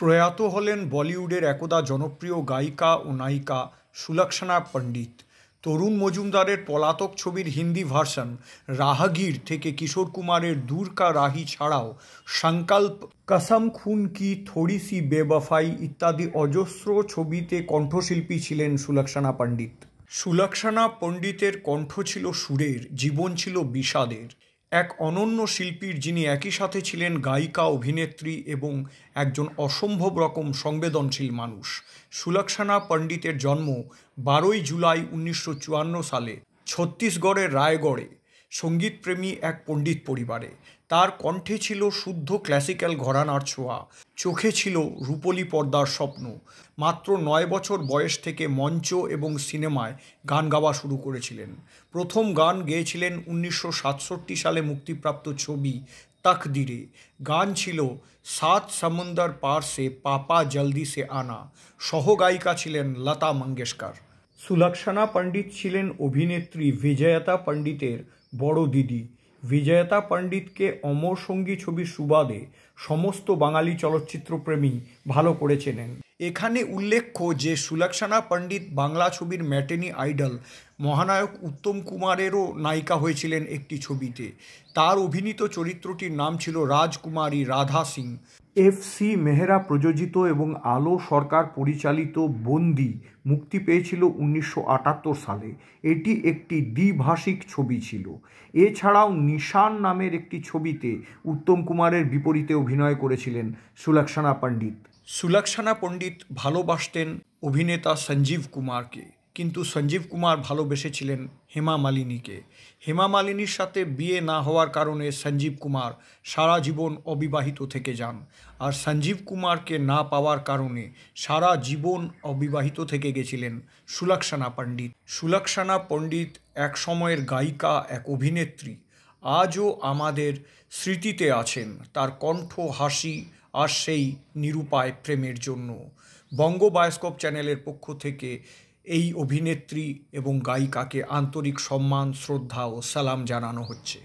প্রয়াত হলেন বলিউডের একদা জনপ্রিয় গায়িকা ও নায়িকা সুলক্ষণা পণ্ডিত। তরুণ মজুমদারের পলাতক ছবির হিন্দি ভার্সন রাহাগীর থেকে কিশোর কুমারের দূর কা রাহি ছাড়াও সংকল্প, কসম খুন কি থোড়ি সি বেবফাই ইত্যাদি অজস্র ছবিতে কণ্ঠশিল্পী ছিলেন সুলক্ষণা পণ্ডিত। সুলক্ষণা পণ্ডিতের কণ্ঠ ছিল সুরের, জীবন ছিল বিষাদের। এক অনন্য শিল্পীর, যিনি একই সাথে ছিলেন গায়িকা, অভিনেত্রী এবং একজন অসম্ভব রকম সংবেদনশীল মানুষ। সুলক্ষণা পণ্ডিতের জন্ম 12ই জুলাই 1954 সালে ছত্তিশগড়ের রায়গড়ে সঙ্গীতপ্রেমী এক পণ্ডিত পরিবারে। তার কণ্ঠে ছিল শুদ্ধ ক্লাসিক্যাল ঘরানার ছোঁয়া, চোখে ছিল রূপলি পর্দার স্বপ্ন। মাত্র 9 বছর বয়স থেকে মঞ্চ এবং সিনেমায় গান গাওয়া শুরু করেছিলেন। প্রথম গান গেয়েছিলেন 1967 সালে মুক্তিপ্রাপ্ত ছবি তকদিরে। গান ছিল সাত সমুন্দর পার সে পাপা জলদি সে আনা। সহগায়িকা ছিলেন লতা মঙ্গেশকর। সুলক্ষণা পণ্ডিত ছিলেন অভিনেত্রী বিজয়তা পণ্ডিতের বড় দিদি। বিজয়তা পণ্ডিতকে অমর সঙ্গী ছবির সুবাদে সমস্ত বাঙালি চলচ্চিত্রপ্রেমী ভালো করে চেনেন। এখানে উল্লেখ্য যে সুলক্ষণা পণ্ডিত বাংলা ছবির ম্যাটেনি আইডল মহানায়ক উত্তম কুমারেরও নায়িকা হয়েছিলেন একটি ছবিতে। তার অভিনীত চরিত্রটির নাম ছিল রাজকুমারী রাধা সিং। এফ.সি. মেহরা প্রযোজিত এবং আলো সরকার পরিচালিত বন্দি মুক্তি পেয়েছিল 1978 সালে। এটি একটি দ্বিভাষিক ছবি ছিল। এছাড়াও নিশান নামের একটি ছবিতে উত্তম কুমারের বিপরীতে অভিনয় করেছিলেন সুলক্ষণা পণ্ডিত। সুলক্ষণা পণ্ডিত ভালোবাসতেন অভিনেতা সঞ্জীব কুমারকে, কিন্তু সঞ্জীব কুমার ভালোবেসেছিলেন হেমা মালিনীকে। হেমা মালিনীর সাথে বিয়ে না হওয়ার কারণে সঞ্জীব কুমার সারা জীবন অবিবাহিত থেকে যান, আর সঞ্জীব কুমারকে না পাওয়ার কারণে সারা জীবন অবিবাহিত থেকে গেছিলেন সুলক্ষণা পণ্ডিত। সুলক্ষণা পণ্ডিত এক সময়ের গায়িকা, এক অভিনেত্রী। আজও আমাদের স্মৃতিতে আছেন তার কণ্ঠ, হাসি আর সেই নিরুপায় প্রেমের জন্য। বঙ্গ বায়োস্কোপ চ্যানেলের পক্ষ থেকে এই অভিনেত্রী এবং গায়িকাকে আন্তরিক সম্মান, শ্রদ্ধা ও সালাম জানানো হচ্ছে।